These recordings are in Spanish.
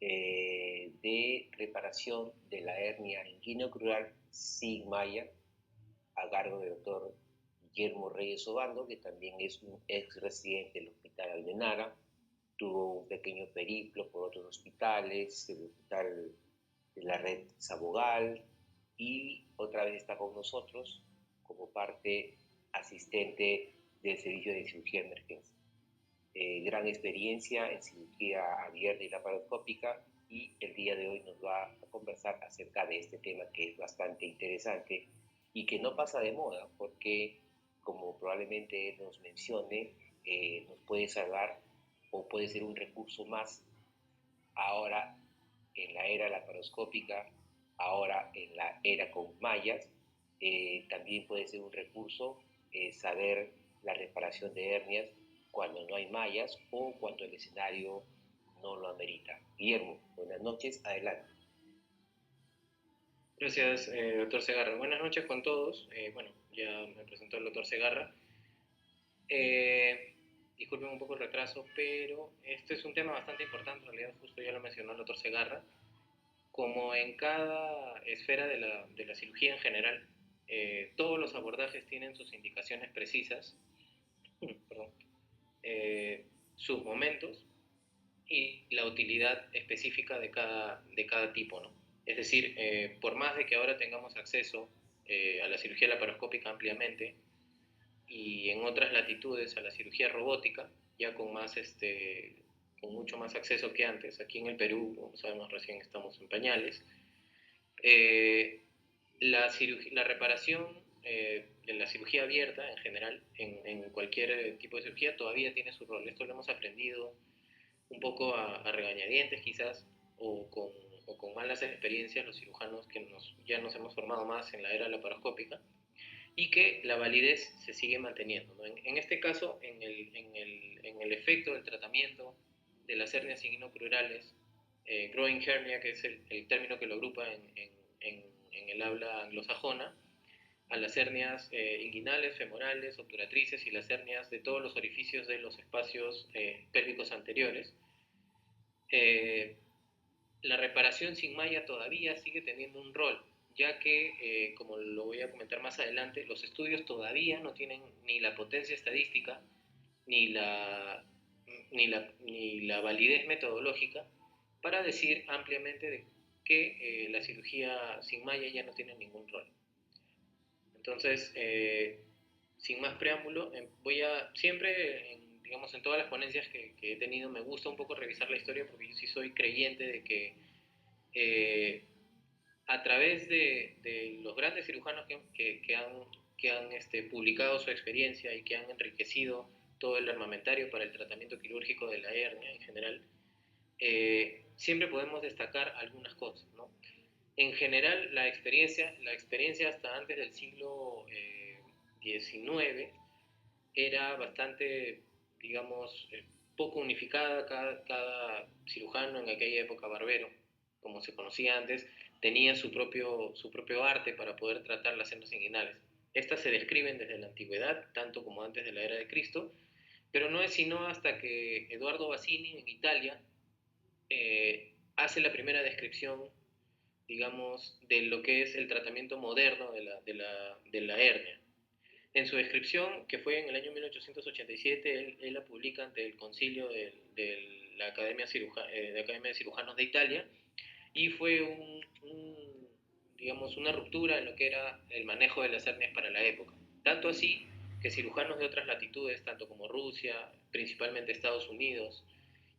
de reparación de la hernia inguinocrural sigmoide a cargo del doctor Guillermo Reyes Obando, que también es un ex residente del Hospital Almenara. Tuvo un pequeño periplo por otros hospitales, el Hospital de la Red Sabogal, y otra vez está con nosotros como parte asistente del servicio de cirugía de emergencia. Gran experiencia en cirugía abierta y laparoscópica, y el día de hoy nos va a conversar acerca de este tema que es bastante interesante y que no pasa de moda porque, como probablemente él nos mencione, nos puede salvar o puede ser un recurso más ahora en la era laparoscópica, ahora en la era con mallas. También puede ser un recurso saber la reparación de hernias cuando no hay mallas o cuando el escenario no lo amerita. Guillermo, buenas noches, adelante. Gracias, doctor Segarra. Buenas noches con todos. Bueno, ya me presentó el doctor Segarra. Disculpen un poco el retraso, pero este es un tema bastante importante, en realidad justo ya lo mencionó el doctor Segarra. Como en cada esfera de la cirugía en general, todos los abordajes tienen sus indicaciones precisas, perdón, sus momentos y la utilidad específica de cada tipo, ¿no? Es decir, por más de que ahora tengamos acceso a la cirugía laparoscópica ampliamente y en otras latitudes a la cirugía robótica, ya con mucho más acceso que antes. Aquí en el Perú, como sabemos, recién estamos en pañales. Eh, la reparación de la cirugía abierta en general, en cualquier tipo de cirugía, todavía tiene su rol. Esto lo hemos aprendido un poco a regañadientes quizás, o con malas experiencias los cirujanos que ya nos hemos formado más en la era laparoscópica, y que la validez se sigue manteniendo, ¿no? En este caso, en el efecto del tratamiento de las hernias inguinocrurales, growing hernia, que es el término que lo agrupa en el habla anglosajona, a las hernias inguinales, femorales, obturatrices y las hernias de todos los orificios de los espacios pélvicos anteriores. eh, la reparación sin malla todavía sigue teniendo un rol, ya que, como lo voy a comentar más adelante, los estudios todavía no tienen ni la potencia estadística ni la validez metodológica para decir ampliamente de que la cirugía sin malla ya no tiene ningún rol. Entonces, sin más preámbulo, voy a siempre, digamos, en todas las ponencias que he tenido, me gusta un poco revisar la historia porque yo sí soy creyente de que eh, a través de los grandes cirujanos que han publicado su experiencia y que han enriquecido todo el armamentario para el tratamiento quirúrgico de la hernia en general, siempre podemos destacar algunas cosas, ¿no? En general, la experiencia hasta antes del siglo XIX era bastante, digamos, poco unificada. Cada cirujano en aquella época, barbero, como se conocía antes, tenía su propio arte para poder tratar las hernias inguinales. Estas se describen desde la antigüedad, tanto como antes de la era de Cristo, pero no es sino hasta que Eduardo Bassini en Italia hace la primera descripción, digamos, de lo que es el tratamiento moderno de la hernia. En su descripción, que fue en el año 1887, él la publica ante el concilio de la Academia de Cirujanos de Italia, y fue digamos, una ruptura en lo que era el manejo de las hernias para la época. Tanto así que cirujanos de otras latitudes, tanto como Rusia, principalmente Estados Unidos,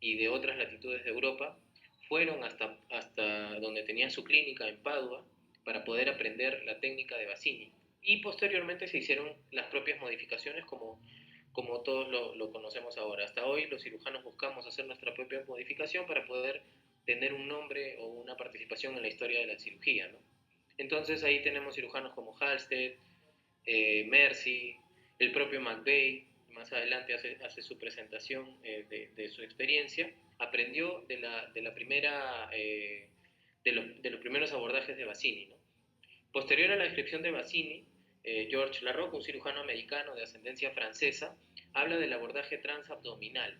y de otras latitudes de Europa, fueron hasta donde tenía su clínica en Padua para poder aprender la técnica de Bassini. Y posteriormente se hicieron las propias modificaciones como todos lo conocemos ahora. Hasta hoy los cirujanos buscamos hacer nuestra propia modificación para poder tener un nombre o una participación en la historia de la cirugía, ¿no? Entonces ahí tenemos cirujanos como Halsted, Mercy, el propio McVeigh. Más adelante hace su presentación de su experiencia. Aprendió de la primera, de los primeros abordajes de Bassini, ¿no? Posterior a la descripción de Bassini, George Larroque, un cirujano americano de ascendencia francesa, habla del abordaje transabdominal.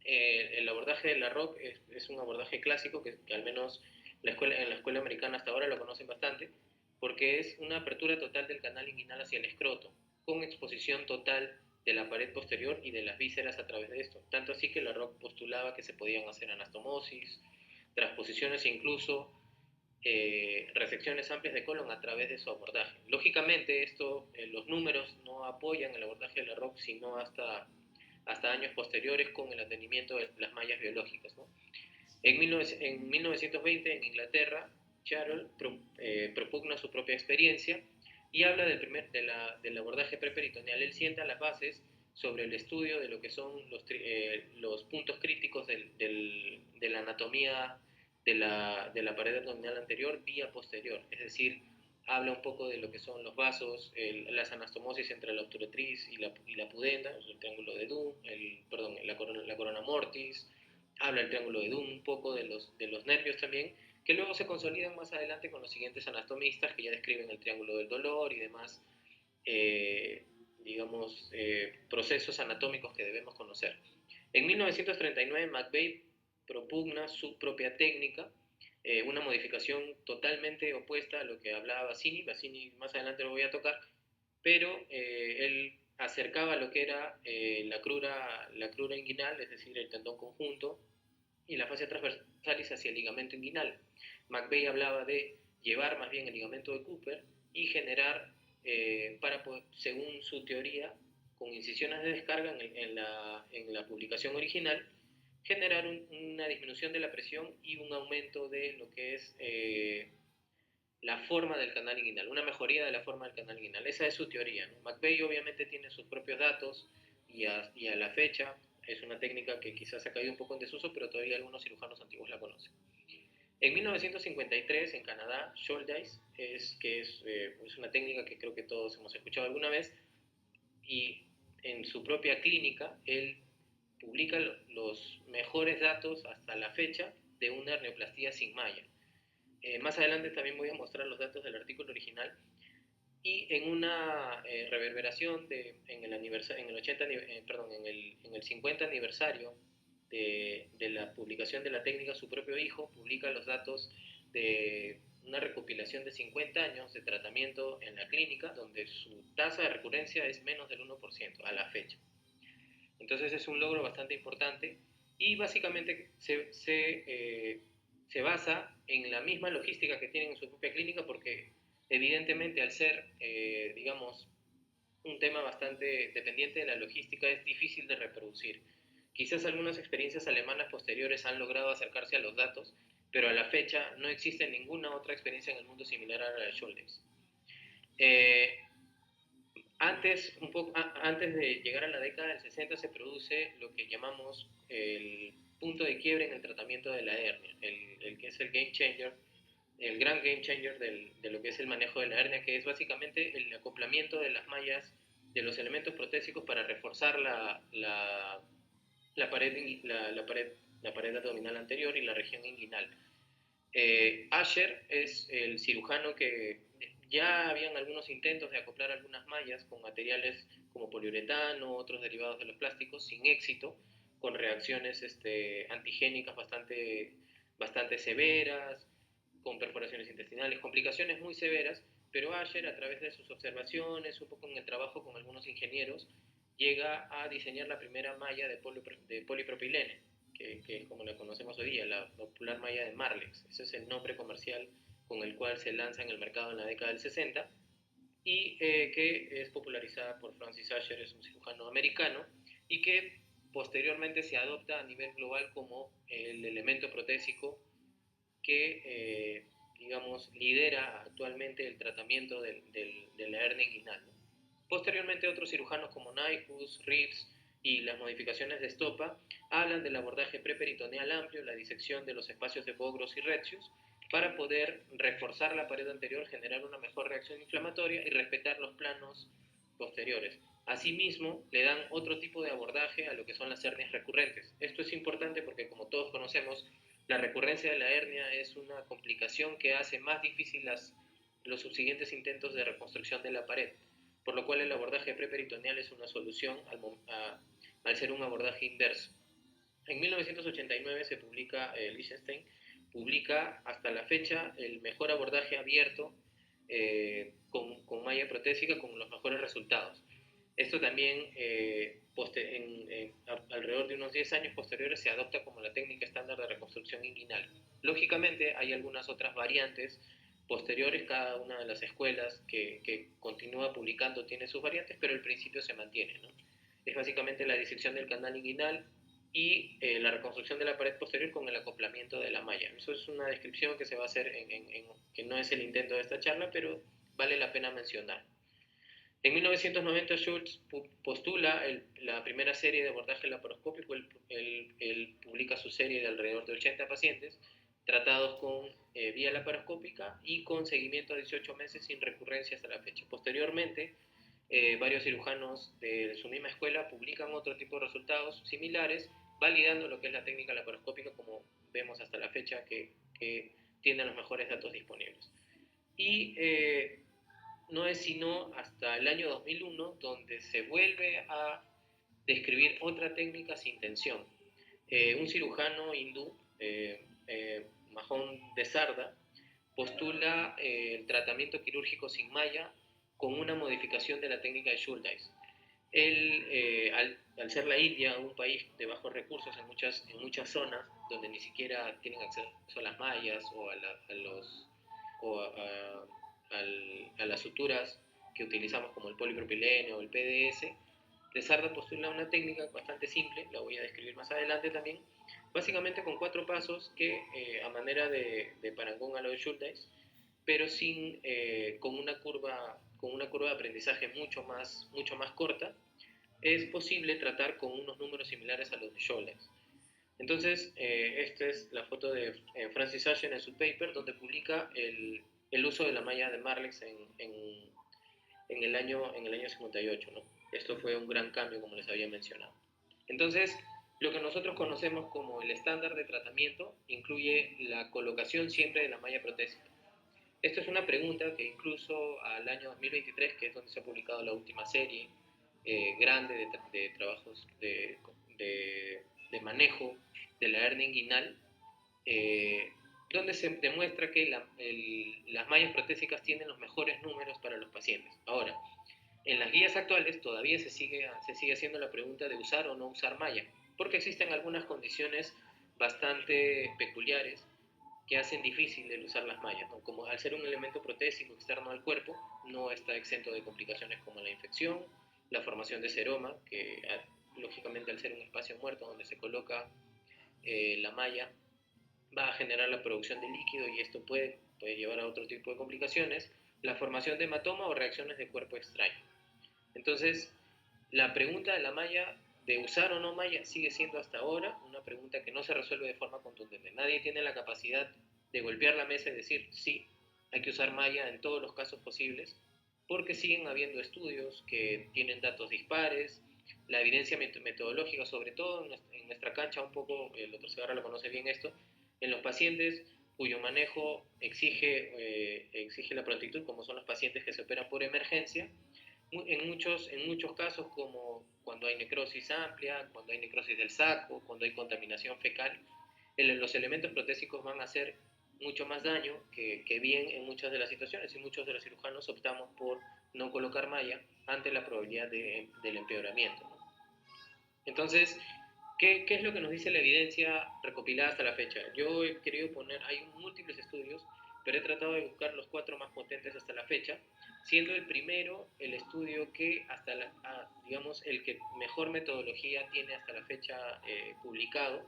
el abordaje de la ROC es un abordaje clásico que al menos en la escuela americana hasta ahora lo conocen bastante, porque es una apertura total del canal inguinal hacia el escroto, con exposición total de la pared posterior y de las vísceras a través de esto. Tanto así que la ROC postulaba que se podían hacer anastomosis, transposiciones e incluso resecciones amplias de colon a través de su abordaje. Lógicamente, los números no apoyan el abordaje de la ROC, sino hasta años posteriores con el atendimiento de las mallas biológicas, ¿no? En 1920, en Inglaterra, Charles propugna su propia experiencia y habla del abordaje preperitoneal. Él sienta las bases sobre el estudio de lo que son los puntos críticos de la anatomía de la pared abdominal anterior vía posterior, es decir, habla un poco de lo que son los vasos, las anastomosis entre la obturetriz y la pudenda, el triángulo de Doom, la corona mortis, habla el triángulo de Doom, un poco de los nervios también, que luego se consolidan más adelante con los siguientes anatomistas que ya describen el triángulo del dolor y demás, eh, digamos, procesos anatómicos que debemos conocer. En 1939, McVeigh propugna su propia técnica, una modificación totalmente opuesta a lo que hablaba Bassini. Bassini más adelante lo voy a tocar, pero él acercaba lo que era la crura inguinal, es decir, el tendón conjunto, y la fascia transversalis hacia el ligamento inguinal. McVeigh hablaba de llevar más bien el ligamento de Cooper y generar, según su teoría, con incisiones de descarga en la publicación original, generar una disminución de la presión y un aumento de lo que es la forma del canal inguinal, una mejoría de la forma del canal inguinal. Esa es su teoría, ¿no? McVeigh obviamente tiene sus propios datos y a la fecha es una técnica que quizás ha caído un poco en desuso, pero todavía algunos cirujanos antiguos la conocen. En 1953, en Canadá, Shouldice, es una técnica que creo que todos hemos escuchado alguna vez, y en su propia clínica, él publica los mejores datos hasta la fecha de una hernioplastia sin malla. Más adelante también voy a mostrar los datos del artículo original, y en una reverberación en el 80, en el 50 aniversario de la publicación de la técnica, su propio hijo publica los datos de una recopilación de 50 años de tratamiento en la clínica, donde su tasa de recurrencia es menos del 1% a la fecha. Entonces es un logro bastante importante y básicamente se basa en la misma logística que tienen en su propia clínica, porque evidentemente al ser, digamos, un tema bastante dependiente de la logística, es difícil de reproducir. Quizás algunas experiencias alemanas posteriores han logrado acercarse a los datos, pero a la fecha no existe ninguna otra experiencia en el mundo similar a la de Scholz. Antes de llegar a la década del 60 se produce lo que llamamos el punto de quiebre en el tratamiento de la hernia, el que es el game changer, el gran game changer de lo que es el manejo de la hernia, que es básicamente el acoplamiento de las mallas de los elementos protésicos para reforzar la pared abdominal anterior y la región inguinal. Asher es el cirujano que ya habían algunos intentos de acoplar algunas mallas con materiales como poliuretano, otros derivados de los plásticos, sin éxito, con reacciones antigénicas bastante severas, con perforaciones intestinales, complicaciones muy severas, pero Asher, a través de sus observaciones, un poco en el trabajo con algunos ingenieros, llega a diseñar la primera malla de polipropilene, que es como la conocemos hoy día, la popular malla de Marlex. Ese es el nombre comercial con el cual se lanza en el mercado en la década del 60, y que es popularizada por Francis Asher, es un cirujano americano, y que posteriormente se adopta a nivel global como el elemento protésico que, digamos, lidera actualmente el tratamiento de la hernia inguinal, ¿no? Posteriormente, otros cirujanos como Nyhus, Reeves y las modificaciones de Stoppa hablan del abordaje preperitoneal amplio, la disección de los espacios de Bogros y Retzius, para poder reforzar la pared anterior, generar una mejor reacción inflamatoria y respetar los planos posteriores. Asimismo, le dan otro tipo de abordaje a lo que son las hernias recurrentes. Esto es importante porque, como todos conocemos, la recurrencia de la hernia es una complicación que hace más difícil los subsiguientes intentos de reconstrucción de la pared, por lo cual el abordaje preperitoneal es una solución al ser un abordaje inverso. En 1989 se publica, Liechtenstein publica hasta la fecha el mejor abordaje abierto con malla protésica con los mejores resultados. Esto también, alrededor de unos 10 años posteriores, se adopta como la técnica estándar de reconstrucción inguinal. Lógicamente, hay algunas otras variantes posteriores, cada una de las escuelas que continúa publicando tiene sus variantes, pero el principio se mantiene, ¿no? Es básicamente la disección del canal inguinal y la reconstrucción de la pared posterior con el acoplamiento de la malla. Eso es una descripción que se va a hacer que no es el intento de esta charla, pero vale la pena mencionar. En 1990 Schultz postula la primera serie de abordaje laparoscópico. Él publica su serie de alrededor de 80 pacientes tratados con vía laparoscópica y con seguimiento a 18 meses sin recurrencia hasta la fecha. Posteriormente, varios cirujanos de su misma escuela publican otro tipo de resultados similares, validando lo que es la técnica laparoscópica, como vemos hasta la fecha, que tiene los mejores datos disponibles. Y no es sino hasta el año 2001 donde se vuelve a describir otra técnica sin tensión. Un cirujano hindú, Mahon de Sarda, postula el tratamiento quirúrgico sin malla con una modificación de la técnica de Schuldeis. Él, al ser la India un país de bajos recursos en muchas zonas donde ni siquiera tienen acceso a las mallas o a las suturas que utilizamos como el polipropileno o el PDS, de Sarda postula una técnica bastante simple, la voy a describir más adelante también, básicamente con 4 pasos que, a manera de parangón a lo de Schuldeis, pero con una curva de aprendizaje mucho más corta, es posible tratar con unos números similares a los de Schuldeis. Entonces, esta es la foto de Francis Ashen en su paper, donde publica el uso de la malla de Marlex en el año 58, ¿no? Esto fue un gran cambio, como les había mencionado. Entonces, lo que nosotros conocemos como el estándar de tratamiento incluye la colocación siempre de la malla protésica. Esto es una pregunta que incluso al año 2023, que es donde se ha publicado la última serie grande de trabajos de manejo de la hernia inguinal, donde se demuestra que las mallas protésicas tienen los mejores números para los pacientes. Ahora, en las guías actuales todavía se sigue haciendo la pregunta de usar o no usar malla, porque existen algunas condiciones bastante peculiares que hacen difícil el usar las mallas, ¿no? Como al ser un elemento protésico externo al cuerpo, no está exento de complicaciones como la infección, la formación de seroma, que lógicamente al ser un espacio muerto donde se coloca la malla, va a generar la producción de líquido y esto puede llevar a otro tipo de complicaciones, la formación de hematoma o reacciones de cuerpo extraño. Entonces, la pregunta de la malla, de usar o no malla, sigue siendo hasta ahora una pregunta que no se resuelve de forma contundente. Nadie tiene la capacidad de golpear la mesa y decir, sí, hay que usar malla en todos los casos posibles, porque siguen habiendo estudios que tienen datos dispares, la evidencia metodológica, sobre todo en nuestra cancha, un poco, el doctor Segarra lo conoce bien esto, en los pacientes cuyo manejo exige la prontitud, como son los pacientes que se operan por emergencia, en muchos casos, como cuando hay necrosis amplia, cuando hay necrosis del saco, cuando hay contaminación fecal, los elementos protésicos van a hacer mucho más daño que bien en muchas de las situaciones, y muchos de los cirujanos optamos por no colocar malla ante la probabilidad del empeoramiento, ¿no? Entonces, ¿qué es lo que nos dice la evidencia recopilada hasta la fecha? Yo he querido poner, hay múltiples estudios, pero he tratado de buscar los 4 más potentes hasta la fecha, siendo el primero el estudio que digamos, el que mejor metodología tiene hasta la fecha publicado.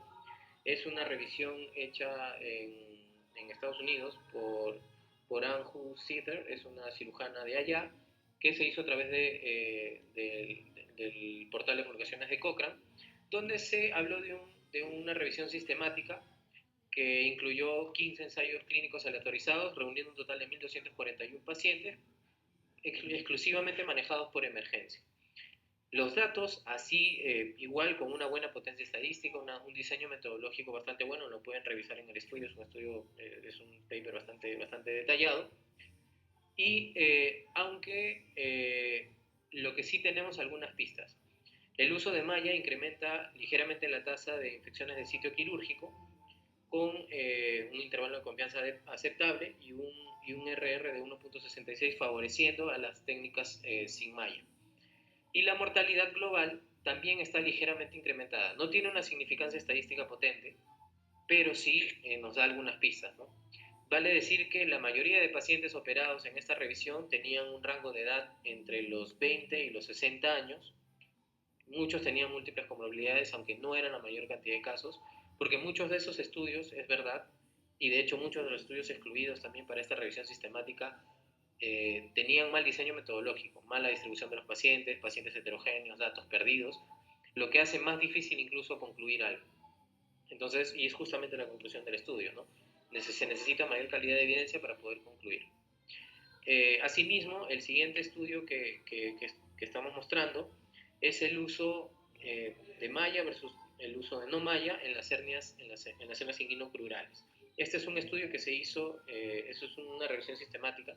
Es una revisión hecha en Estados Unidos por Anju Sither, es una cirujana de allá, que se hizo a través del portal de comunicaciones de Cochrane, donde se habló de una revisión sistemática que incluyó 15 ensayos clínicos aleatorizados, reuniendo un total de 1.241 pacientes, exclusivamente manejados por emergencia. Los datos, así, igual con una buena potencia estadística, un diseño metodológico bastante bueno, lo pueden revisar en el estudio, es un paper bastante detallado. Y aunque lo que sí tenemos algunas pistas. El uso de malla incrementa ligeramente la tasa de infecciones de sitio quirúrgico con un intervalo de confianza aceptable y un RR de 1.66 favoreciendo a las técnicas sin malla. Y la mortalidad global también está ligeramente incrementada. No tiene una significancia estadística potente, pero sí nos da algunas pistas, ¿no? Vale decir que la mayoría de pacientes operados en esta revisión tenían un rango de edad entre los 20 y los 60 años. Muchos tenían múltiples comorbilidades, aunque no eran la mayor cantidad de casos, porque muchos de esos estudios, es verdad, y de hecho muchos de los estudios excluidos también para esta revisión sistemática, tenían mal diseño metodológico, mala distribución de los pacientes, pacientes heterogéneos, datos perdidos, lo que hace más difícil incluso concluir algo. Entonces, y es justamente la conclusión del estudio, ¿no? Se necesita mayor calidad de evidencia para poder concluir. Asimismo, el siguiente estudio que estamos mostrando es el uso de malla versus el uso de no malla en las hernias inguinocrurales. Este es un estudio que se hizo, eso es una revisión sistemática,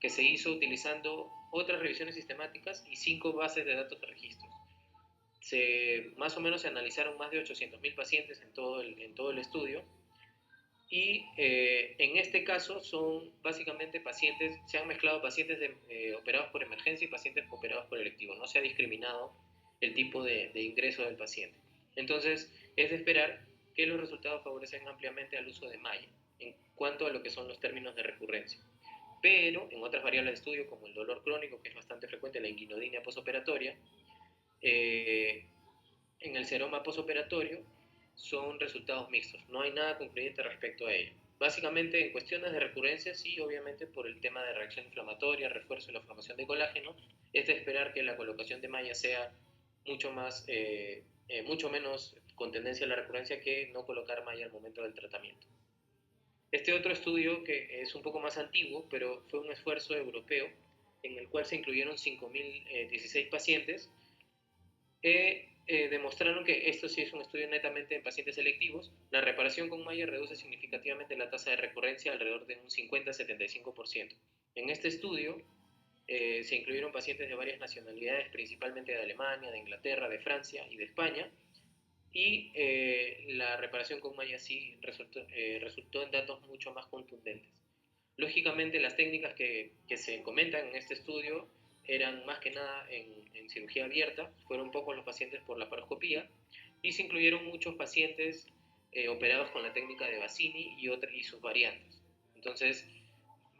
que se hizo utilizando otras revisiones sistemáticas y 5 bases de datos de registros. Más o menos se analizaron más de 800.000 pacientes en todo el estudio y en este caso son básicamente pacientes, se han mezclado pacientes operados por emergencia y pacientes operados por electivo, no se ha discriminado el tipo de ingreso del paciente. Entonces es de esperar que los resultados favorecen ampliamente al uso de malla en cuanto a lo que son los términos de recurrencia. Pero en otras variables de estudio como el dolor crónico, que es bastante frecuente, la inguinodinia posoperatoria, en el seroma posoperatorio son resultados mixtos. No hay nada concluyente respecto a ello. Básicamente en cuestiones de recurrencia, sí, obviamente por el tema de reacción inflamatoria, refuerzo y la formación de colágeno, es de esperar que la colocación de malla sea mucho menos con tendencia a la recurrencia que no colocar malla al momento del tratamiento. Este otro estudio, que es un poco más antiguo, pero fue un esfuerzo europeo en el cual se incluyeron 5.016 pacientes, demostraron que esto sí es un estudio netamente en pacientes selectivos. La reparación con malla reduce significativamente la tasa de recurrencia alrededor de un 50-75%. En este estudio se incluyeron pacientes de varias nacionalidades, principalmente de Alemania, de Inglaterra, de Francia y de España, y la reparación con malla sí resultó en datos mucho más contundentes. Lógicamente, las técnicas que se comentan en este estudio eran más que nada en cirugía abierta, fueron pocos los pacientes por la paroscopía, y se incluyeron muchos pacientes operados con la técnica de Bassini y sus variantes. Entonces,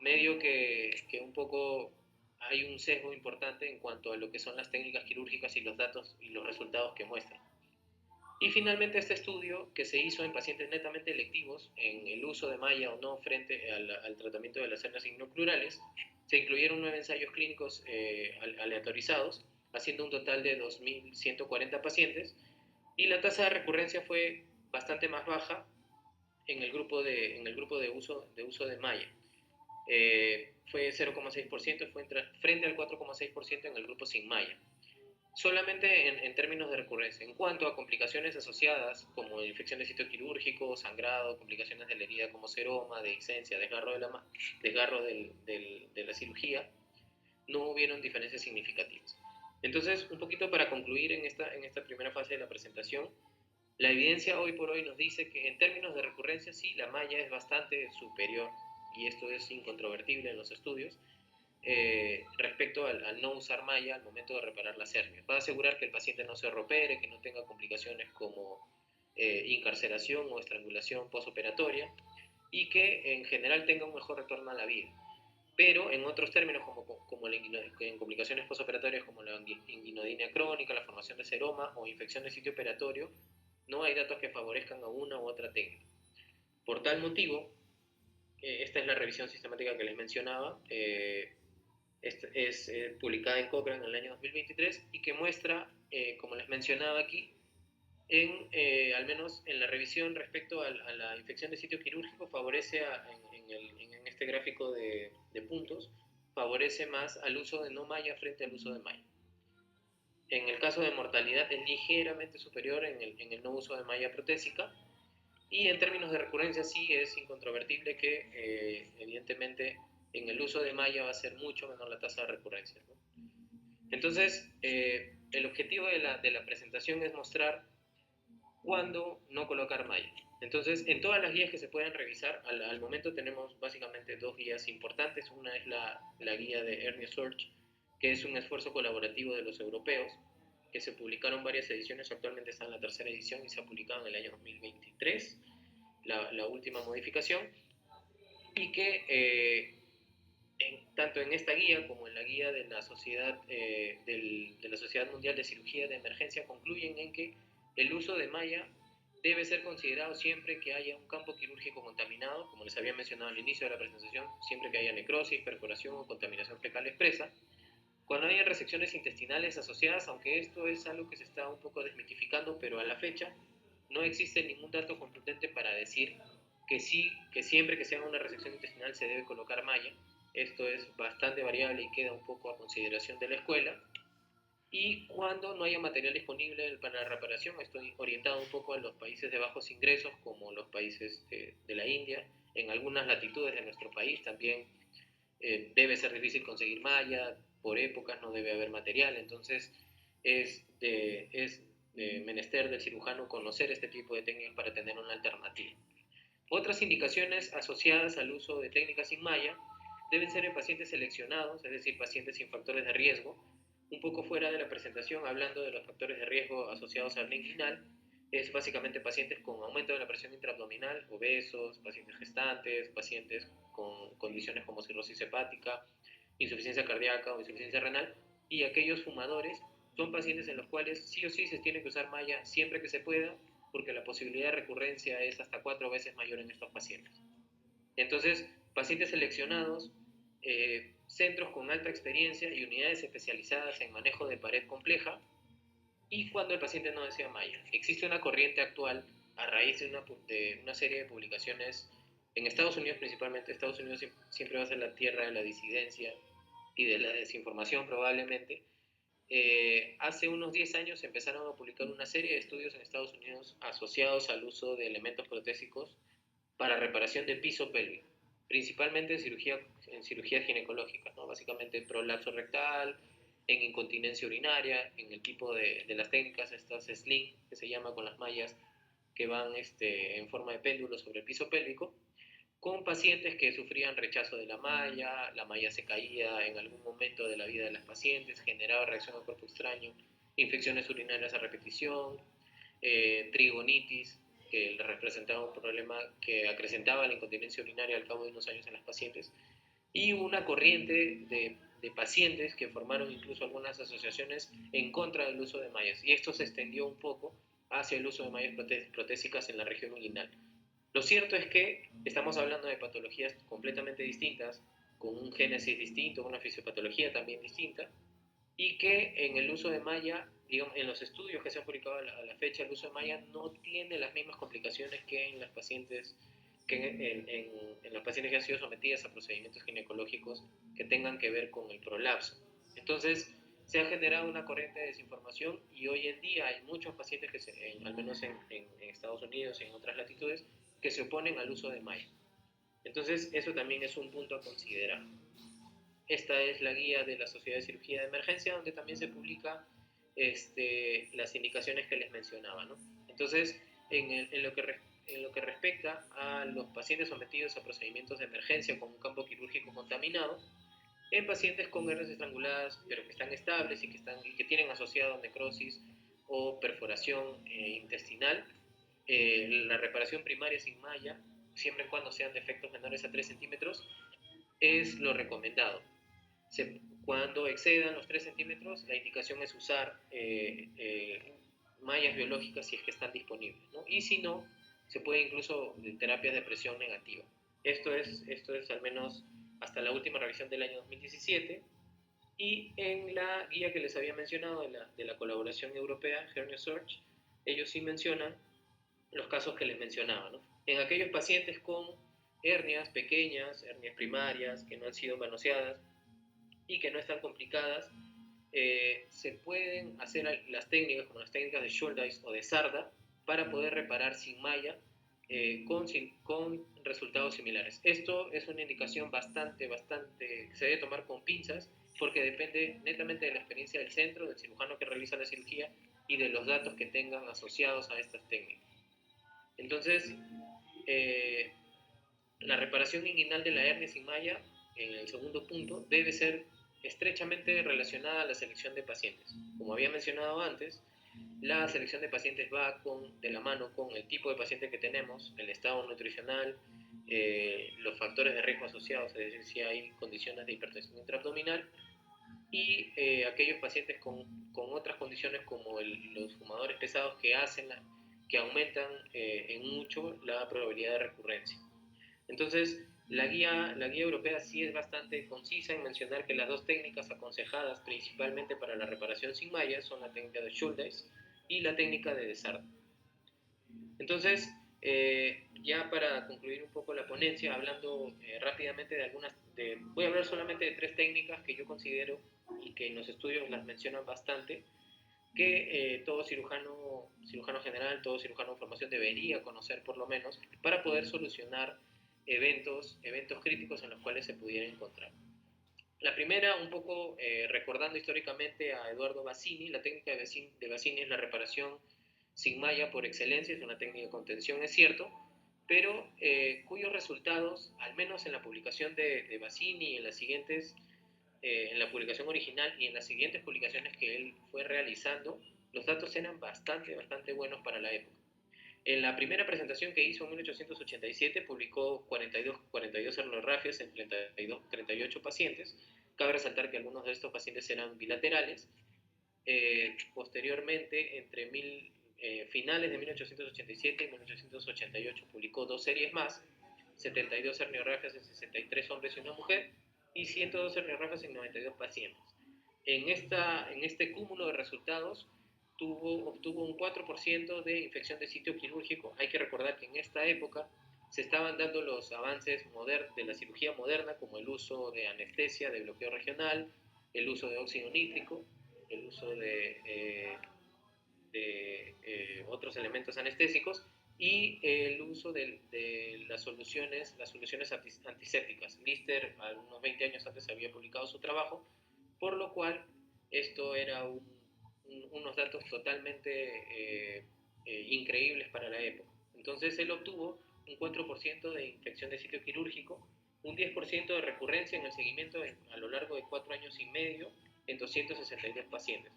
medio que un poco hay un sesgo importante en cuanto a lo que son las técnicas quirúrgicas y los datos y los resultados que muestran. Y finalmente este estudio que se hizo en pacientes netamente electivos en el uso de malla o no frente al tratamiento de las hernias inguinocrurales, se incluyeron 9 ensayos clínicos aleatorizados, haciendo un total de 2.140 pacientes, y la tasa de recurrencia fue bastante más baja en el grupo de uso de malla. Fue 0,6%, fue frente al 4,6% en el grupo sin malla. Solamente en términos de recurrencia. En cuanto a complicaciones asociadas, como infección de sitio quirúrgico, sangrado, complicaciones de la herida como seroma, dehiscencia, desgarro de la cirugía, no hubieron diferencias significativas. Entonces, un poquito para concluir en esta primera fase de la presentación, la evidencia hoy por hoy nos dice que en términos de recurrencia sí, la malla es bastante superior, y esto es incontrovertible en los estudios, respecto al no usar malla al momento de reparar las hernias. Va a asegurar que el paciente no se repere, que no tenga complicaciones como incarceración o estrangulación postoperatoria y que en general tenga un mejor retorno a la vida. Pero en otros términos, como en complicaciones postoperatorias como la inguinodinia crónica, la formación de seroma o infección de sitio operatorio, no hay datos que favorezcan a una u otra técnica. Por tal motivo, esta es la revisión sistemática que les mencionaba, es publicada en Cochrane en el año 2023 y que muestra, como les mencionaba aquí, al menos en la revisión respecto a la infección de sitio quirúrgico, favorece en este gráfico de puntos, favorece más al uso de no malla frente al uso de malla. En el caso de mortalidad es ligeramente superior en el no uso de malla protésica, y en términos de recurrencia sí es incontrovertible que evidentemente en el uso de malla va a ser mucho menor la tasa de recurrencia, ¿no? Entonces, el objetivo de la presentación es mostrar cuándo no colocar malla. Entonces, en todas las guías que se pueden revisar, al momento tenemos básicamente dos guías importantes. Una es la guía de Hernia Search, que es un esfuerzo colaborativo de los europeos, que se publicaron varias ediciones, actualmente está en la tercera edición y se ha publicado en el año 2023, la última modificación, y que tanto en esta guía como en la guía de la de la Sociedad Mundial de Cirugía de Emergencia concluyen en que el uso de malla debe ser considerado siempre que haya un campo quirúrgico contaminado, como les había mencionado al inicio de la presentación, siempre que haya necrosis, perforación o contaminación fecal expresa, cuando haya resecciones intestinales asociadas, aunque esto es algo que se está un poco desmitificando, pero a la fecha no existe ningún dato contundente para decir que sí, que siempre que se haga una resección intestinal se debe colocar malla. Esto es bastante variable y queda un poco a consideración de la escuela. Y cuando no haya material disponible para la reparación, estoy orientado un poco a los países de bajos ingresos, como los países de la India. En algunas latitudes de nuestro país también debe ser difícil conseguir malla, por épocas no debe haber material, entonces es de menester del cirujano conocer este tipo de técnicas para tener una alternativa. Otras indicaciones asociadas al uso de técnicas sin malla deben ser en pacientes seleccionados, es decir, pacientes sin factores de riesgo. Un poco fuera de la presentación, hablando de los factores de riesgo asociados al inguinal, es básicamente pacientes con aumento de la presión intraabdominal, obesos, pacientes gestantes, pacientes con condiciones como cirrosis hepática, insuficiencia cardíaca o insuficiencia renal, y aquellos fumadores son pacientes en los cuales sí o sí se tiene que usar malla siempre que se pueda, porque la posibilidad de recurrencia es hasta 4 veces mayor en estos pacientes. Entonces, pacientes seleccionados, centros con alta experiencia y unidades especializadas en manejo de pared compleja, y cuando el paciente no desea malla. Existe una corriente actual a raíz de una serie de publicaciones en Estados Unidos principalmente. Estados Unidos siempre va a ser la tierra de la disidencia y de la desinformación probablemente. Hace unos 10 años empezaron a publicar una serie de estudios en Estados Unidos asociados al uso de elementos protésicos para reparación de piso pélvico, principalmente en cirugías ginecológicas, ¿no? Básicamente prolapso rectal, en incontinencia urinaria, en el tipo de las técnicas, estas sling, que se llama con las mallas que van en forma de péndulo sobre el piso pélvico, con pacientes que sufrían rechazo de la malla se caía en algún momento de la vida de las pacientes, generaba reacción al cuerpo extraño, infecciones urinarias a repetición, trigonitis, que representaba un problema que acrecentaba la incontinencia urinaria al cabo de unos años en las pacientes, y una corriente de pacientes que formaron incluso algunas asociaciones en contra del uso de mallas, y esto se extendió un poco hacia el uso de mallas protésicas en la región inguinal. Lo cierto es que estamos hablando de patologías completamente distintas, con un génesis distinto, una fisiopatología también distinta, y que en el uso de malla, digamos, en los estudios que se han publicado a la fecha, el uso de malla no tiene las mismas complicaciones que en las pacientes en los pacientes que han sido sometidas a procedimientos ginecológicos que tengan que ver con el prolapso. Entonces, se ha generado una corriente de desinformación y hoy en día hay muchos pacientes al menos en Estados Unidos y en otras latitudes, que se oponen al uso de malla. Entonces, eso también es un punto a considerar. Esta es la guía de la Sociedad de Cirugía de Emergencia, donde también se publica las indicaciones que les mencionaba, ¿no? Entonces, en lo que respecta a los pacientes sometidos a procedimientos de emergencia con un campo quirúrgico contaminado, en pacientes con hernias estranguladas, pero que están estables y que tienen asociado necrosis o perforación intestinal, la reparación primaria sin malla, siempre y cuando sean defectos menores a 3 centímetros, es lo recomendado. Cuando excedan los 3 centímetros, la indicación es usar mallas biológicas si es que están disponibles, ¿no? Y si no, se puede incluso terapias de presión negativa. Esto es al menos hasta la última revisión del año 2017. Y en la guía que les había mencionado de la colaboración europea, Hernia Search, ellos sí mencionan los casos que les mencionaba, ¿no? En aquellos pacientes con hernias pequeñas, hernias primarias, que no han sido manoseadas y que no están complicadas, se pueden hacer las técnicas como las técnicas de Schuldeis o de Sarda para poder reparar sin malla con resultados similares. Esto es una indicación bastante que se debe tomar con pinzas porque depende netamente de la experiencia del centro, del cirujano que realiza la cirugía y de los datos que tengan asociados a estas técnicas. Entonces, eh, la reparación inguinal de la hernia sigmoide, en el segundo punto, debe ser estrechamente relacionada a la selección de pacientes. Como había mencionado antes, la selección de pacientes va de la mano con el tipo de paciente que tenemos, el estado nutricional, los factores de riesgo asociados, es decir, si hay condiciones de hipertensión intraabdominal, y aquellos pacientes con otras condiciones como los fumadores pesados que aumentan en mucho la probabilidad de recurrencia. Entonces, la guía europea sí es bastante concisa en mencionar que las dos técnicas aconsejadas principalmente para la reparación sin mallas son la técnica de Schuldeis y la técnica de Desarde. Entonces, ya para concluir un poco la ponencia, hablando rápidamente voy a hablar solamente de tres técnicas que yo considero y que en los estudios las mencionan bastante, que todo cirujano general, todo cirujano en formación debería conocer por lo menos para poder solucionar eventos críticos en los cuales se pudiera encontrar. La primera, un poco recordando históricamente a Eduardo Bassini, la técnica de Bassini es la reparación sin malla por excelencia, es una técnica de contención, es cierto, pero cuyos resultados, al menos en la publicación de Bassini y en la publicación original y en las siguientes publicaciones que él fue realizando, los datos eran bastante buenos para la época. En la primera presentación que hizo en 1887 publicó 42 herniorragias en 38 pacientes. Cabe resaltar que algunos de estos pacientes eran bilaterales. Posteriormente, finales de 1887 y 1888 publicó dos series más, 72 herniorragias en 63 hombres y una mujer y 102 herniorragias en 92 pacientes. En este cúmulo de resultados obtuvo un 4% de infección de sitio quirúrgico. Hay que recordar que en esta época se estaban dando los avances de la cirugía moderna, como el uso de anestesia, de bloqueo regional, el uso de óxido nítrico, el uso de otros elementos anestésicos y el uso de las soluciones antisépticas. Lister, unos 20 años antes, había publicado su trabajo, por lo cual esto era unos datos totalmente increíbles para la época. Entonces él obtuvo un 4% de infección de sitio quirúrgico, un 10% de recurrencia en el seguimiento a lo largo de 4 años y medio en 262 pacientes.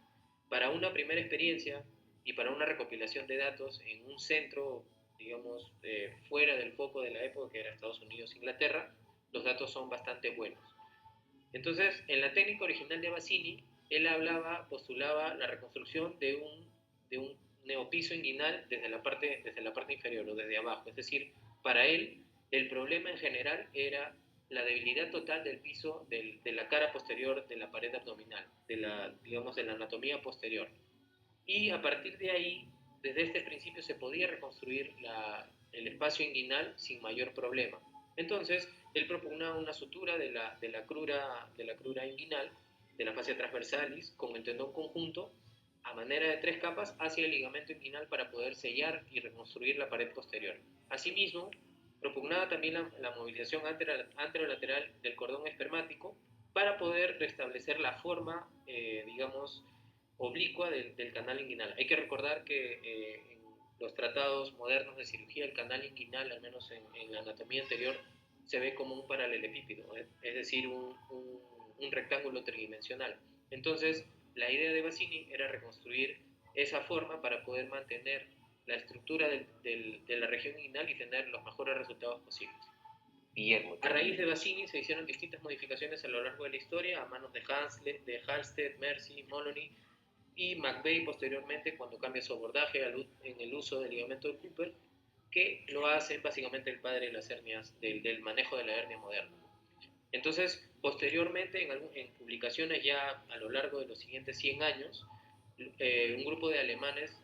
Para una primera experiencia y para una recopilación de datos en un centro, digamos, fuera del foco de la época, que era Estados Unidos e Inglaterra, los datos son bastante buenos. Entonces, en la técnica original de Bassini, él postulaba la reconstrucción de un neopiso inguinal desde la parte inferior o desde abajo. Es decir, para él, el problema en general era la debilidad total del piso de la cara posterior de la pared abdominal, de la anatomía posterior. Y a partir de ahí, desde este principio se podía reconstruir el espacio inguinal sin mayor problema. Entonces, él propugnaba una sutura de la crura inguinal, de la fascia transversalis, con el tendón conjunto, a manera de 3 capas, hacia el ligamento inguinal para poder sellar y reconstruir la pared posterior. Asimismo, propugnaba también la movilización anterolateral del cordón espermático para poder restablecer la forma, oblicua del canal inguinal. Hay que recordar que en los tratados modernos de cirugía, el canal inguinal, al menos en la anatomía anterior, se ve como un paralelepípedo, es decir, un rectángulo tridimensional. Entonces, la idea de Bassini era reconstruir esa forma para poder mantener la estructura de la región inguinal y tener los mejores resultados posibles. Guillermo, a raíz de Bassini se hicieron distintas modificaciones a lo largo de la historia a manos de Halsted, Mercy, Moloney y McVeigh posteriormente, cuando cambia su abordaje en el uso del ligamento de Cooper, que lo hace básicamente el padre de las hernias, del manejo de la hernia moderna. Entonces, posteriormente, en publicaciones ya a lo largo de los siguientes 100 años, un grupo de alemanes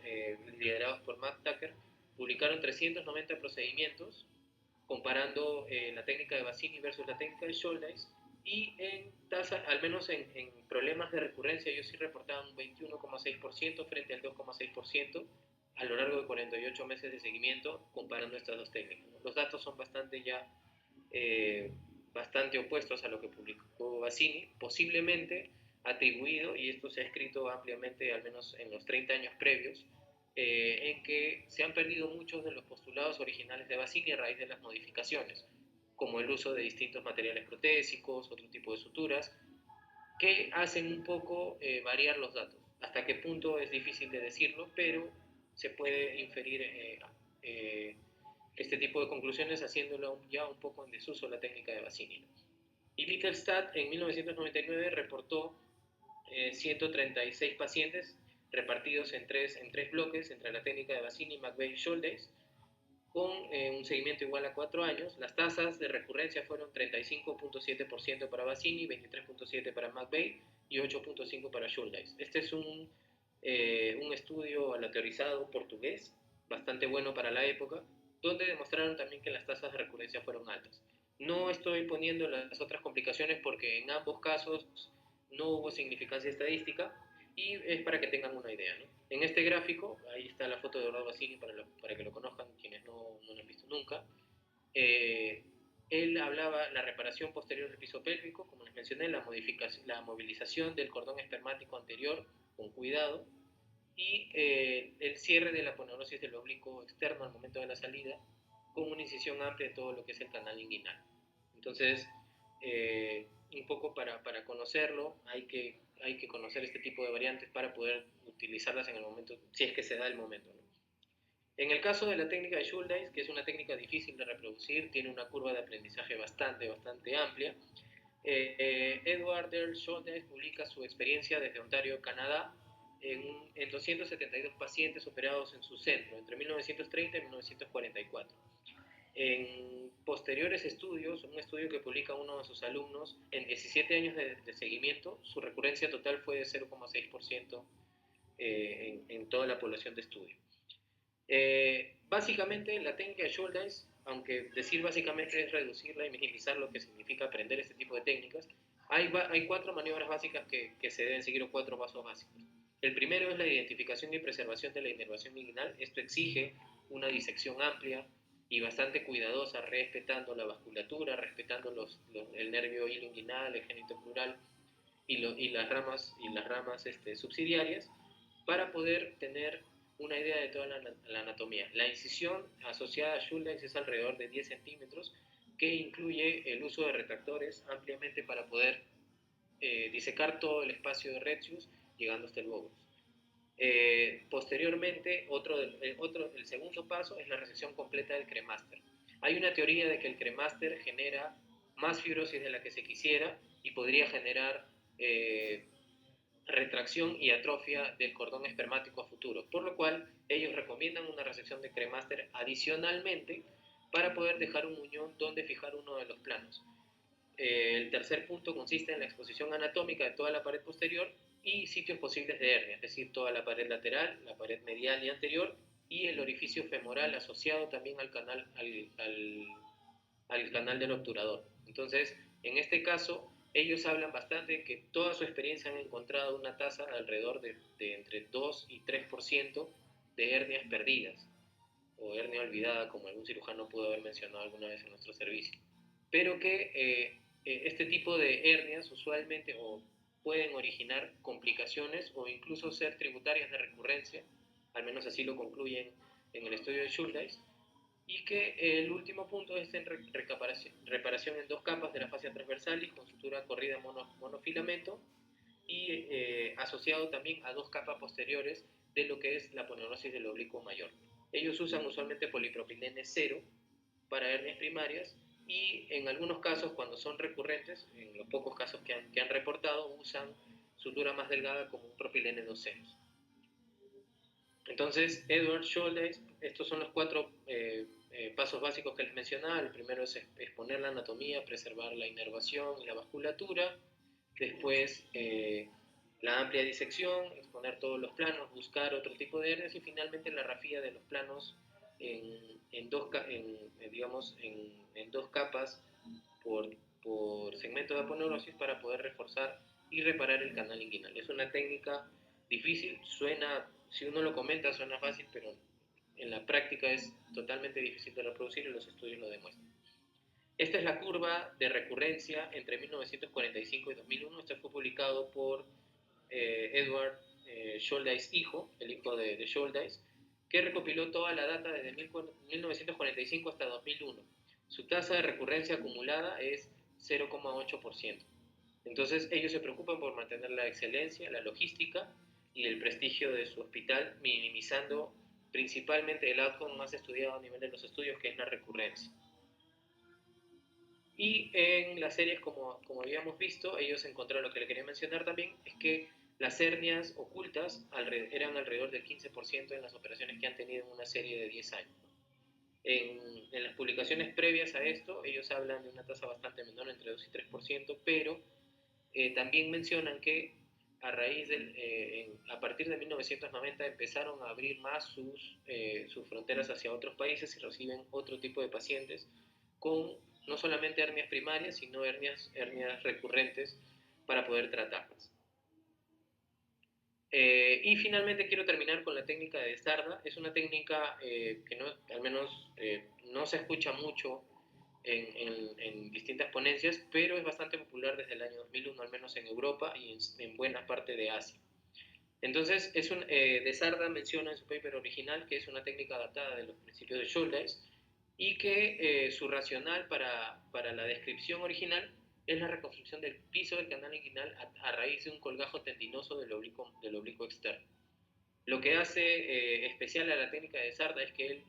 liderados por Matt Tucker publicaron 390 procedimientos comparando la técnica de Bassini versus la técnica de Scholdeis, y en tasa, al menos en problemas de recurrencia, ellos sí reportaban un 21,6% frente al 2,6% a lo largo de 48 meses de seguimiento comparando estas dos técnicas. Los datos son bastante ya bastante opuestos a lo que publicó Bassini, posiblemente atribuido, y esto se ha escrito ampliamente, al menos en los 30 años previos, en que se han perdido muchos de los postulados originales de Bassini a raíz de las modificaciones, como el uso de distintos materiales protésicos, otro tipo de suturas, que hacen un poco variar los datos. Hasta qué punto es difícil de decirlo, pero se puede inferir eh, este tipo de conclusiones haciéndolo ya un poco en desuso la técnica de Bassini. Y Mittelstadt en 1999 reportó 136 pacientes repartidos en tres bloques entre la técnica de Bassini, McVeigh y Scholdeis, con un seguimiento igual a 4 años. Las tasas de recurrencia fueron 35.7% para Bassini, 23.7% para McVeigh y 8.5% para Schuldeis. Este es un estudio aleatorizado portugués, bastante bueno para la época, donde demostraron también que las tasas de recurrencia fueron altas. No estoy poniendo las otras complicaciones porque en ambos casos no hubo significancia estadística, y es para que tengan una idea, ¿no? En este gráfico, ahí está la foto de Eduardo Bassini para que lo conozcan quienes no lo han visto nunca. Eh, Él hablaba la reparación posterior del piso pélvico, como les mencioné, la movilización del cordón espermático anterior con cuidado, y el cierre de la aponeurosis del oblicuo externo al momento de la salida, con una incisión amplia en todo lo que es el canal inguinal. Entonces, un poco para conocerlo, hay que conocer este tipo de variantes para poder utilizarlas en el momento, si es que se da el momento, ¿no? En el caso de la técnica de Schuldeis, que es una técnica difícil de reproducir, tiene una curva de aprendizaje bastante amplia. Edward Earl Schuldeis publica su experiencia desde Ontario, Canadá, en 272 pacientes operados en su centro entre 1930 y 1944. En posteriores estudios, un estudio que publica uno de sus alumnos, en 17 años de seguimiento, su recurrencia total fue de 0,6% en toda la población de estudio. Básicamente, la técnica de Schuldeis, aunque decir básicamente es reducirla y minimizar lo que significa aprender este tipo de técnicas, hay cuatro maniobras básicas que se deben seguir, o cuatro pasos básicos. El primero es la identificación y preservación de la inervación inguinal. Esto exige una disección amplia y bastante cuidadosa, respetando la vasculatura, respetando el nervio inguinal, el génito plural y las ramas subsidiarias, para poder tener una idea de toda la anatomía. La incisión asociada a Schuldeis es alrededor de 10 centímetros, que incluye el uso de retractores ampliamente para poder disecar todo el espacio de Retzius, llegando hasta el Bowers. Posteriormente, el segundo paso es la resección completa del cremaster. Hay una teoría de que el cremaster genera más fibrosis de la que se quisiera y podría generar retracción y atrofia del cordón espermático a futuro, por lo cual ellos recomiendan una resección de cremaster adicionalmente para poder dejar un muñón donde fijar uno de los planos. El tercer punto consiste en la exposición anatómica de toda la pared posterior y sitios posibles de hernia, es decir, toda la pared lateral, la pared medial y anterior, y el orificio femoral asociado también al canal del obturador. Entonces, en este caso, ellos hablan bastante de que toda su experiencia han encontrado una tasa de alrededor de entre 2 y 3% de hernias perdidas, o hernia olvidada, como algún cirujano pudo haber mencionado alguna vez en nuestro servicio. Pero que este tipo de hernias usualmente pueden originar complicaciones o incluso ser tributarias de recurrencia, al menos así lo concluyen en el estudio de Schuldeis, y que el último punto es en reparación en dos capas de la fascia transversal y con sutura corrida monofilamento, y asociado también a dos capas posteriores de lo que es la aponeurosis del oblicuo mayor. Ellos usan usualmente polipropilene 0 para hernias primarias, y en algunos casos, cuando son recurrentes, en los pocos casos que han reportado, usan sutura más delgada como un propilene 2 ceros. Entonces, Edward Schuldeis, estos son los cuatro pasos básicos que les mencionaba. El primero es exponer la anatomía, preservar la inervación y la vasculatura. Después, la amplia disección, exponer todos los planos, buscar otro tipo de hernias, y finalmente la rafía de los planos en dos capas por segmento de aponeurosis, para poder reforzar y reparar el canal inguinal. Es una técnica difícil, si uno lo comenta suena fácil, pero en la práctica es totalmente difícil de reproducir, y los estudios lo demuestran. Esta es la curva de recurrencia entre 1945 y 2001. Esto fue publicado por Edward Shouldice hijo, el hijo de Shouldice, que recopiló toda la data desde 1945 hasta 2001. Su tasa de recurrencia acumulada es 0,8%. Entonces ellos se preocupan por mantener la excelencia, la logística y el prestigio de su hospital, minimizando principalmente el outcome más estudiado a nivel de los estudios, que es la recurrencia. Y en las series, como habíamos visto, ellos encontraron, lo que le quería mencionar también, es que las hernias ocultas eran alrededor del 15% en las operaciones que han tenido en una serie de 10 años. En las publicaciones previas a esto, ellos hablan de una tasa bastante menor, entre 2 y 3%, pero también mencionan que a partir de 1990 empezaron a abrir más sus fronteras hacia otros países y reciben otro tipo de pacientes con no solamente hernias primarias, sino hernias recurrentes para poder tratarlas. Y finalmente quiero terminar con la técnica de Sarda. Es una técnica que no, al menos no se escucha mucho en distintas ponencias, pero es bastante popular desde el año 2001, al menos en Europa y en buena parte de Asia. Entonces, de Sarda menciona en su paper original que es una técnica adaptada de los principios de Shouldice y que su racional para la descripción original es la reconstrucción del piso del canal inguinal a raíz de un colgajo tendinoso del oblicuo externo. Lo que hace especial a la técnica de Sarda es que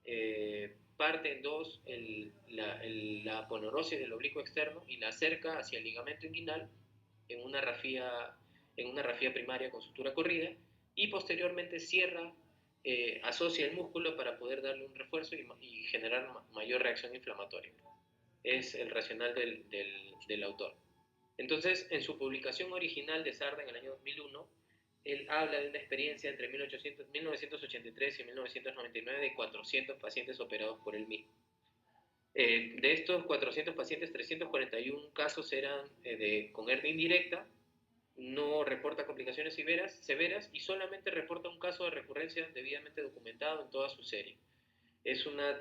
él parte en dos la aponeurosis del oblicuo externo y la acerca hacia el ligamento inguinal en una rafía primaria con sutura corrida, y posteriormente cierra, asocia el músculo para poder darle un refuerzo y generar mayor reacción inflamatoria. Es el racional del autor. Entonces, en su publicación original de Sarda en el año 2001, él habla de una experiencia entre 1983 y 1999 de 400 pacientes operados por él mismo. De estos 400 pacientes, 341 casos eran con hernia indirecta, no reporta complicaciones severas y solamente reporta un caso de recurrencia debidamente documentado en toda su serie. Es una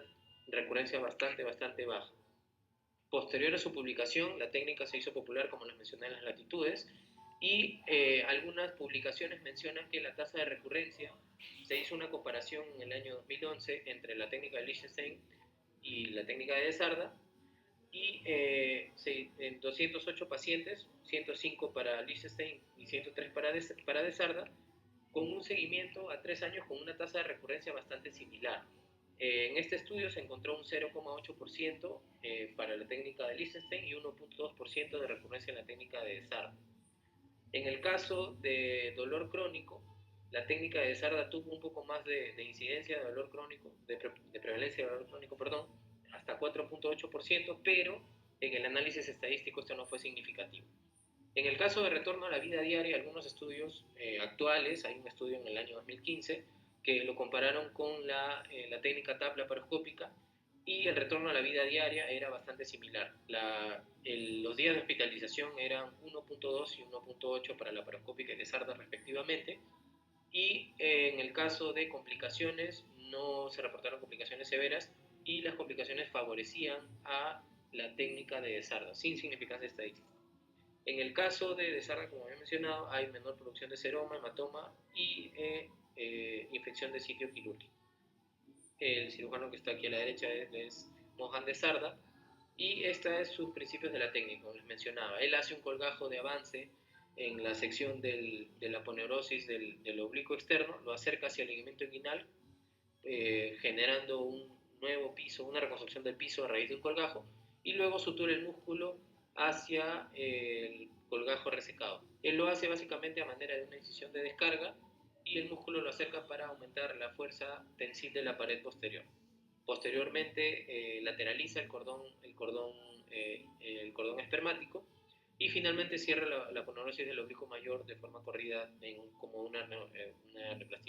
recurrencia bastante baja. Posterior a su publicación, la técnica se hizo popular, como les mencioné, en las latitudes, y algunas publicaciones mencionan que la tasa de recurrencia, se hizo una comparación en el año 2011 entre la técnica de Liechtenstein y la técnica de Sarda, y en 208 pacientes, 105 para Liechtenstein y 103 para de Sarda, con un seguimiento a 3 años con una tasa de recurrencia bastante similar. En este estudio se encontró un 0,8% para la técnica de Liechtenstein y 1,2% de recurrencia en la técnica de Sarda. En el caso de dolor crónico, la técnica de Sarda tuvo un poco más de incidencia de dolor crónico, de prevalencia de dolor crónico, perdón, hasta 4,8%, pero en el análisis estadístico esto no fue significativo. En el caso de retorno a la vida diaria, algunos estudios actuales, hay un estudio en el año 2015 que lo compararon con la técnica TAP laparoscópica, y el retorno a la vida diaria era bastante similar. Los días de hospitalización eran 1,2 y 1,8 para la laparoscópica y de Sarda respectivamente, y en el caso de complicaciones no se reportaron complicaciones severas y las complicaciones favorecían a la técnica de Sarda, sin significancia estadística. En el caso de Sarda, como había mencionado, hay menor producción de seroma, hematoma y infección de sitio quirúrgico. El cirujano que está aquí a la derecha es Mohan de Sarda, y estos son sus principios de la técnica, como les mencionaba. Él hace un colgajo de avance en la sección de la aponeurosis del oblicuo externo, lo acerca hacia el ligamento inguinal, generando un nuevo piso, una reconstrucción del piso a raíz de un colgajo, y luego sutura el músculo hacia el colgajo resecado. Él lo hace básicamente a manera de una incisión de descarga, y el músculo lo acerca para aumentar la fuerza tensil de la pared posterior. Posteriormente lateraliza el cordón espermático, y finalmente cierra la aponeurosis del oblicuo mayor de forma corrida como una neoplastia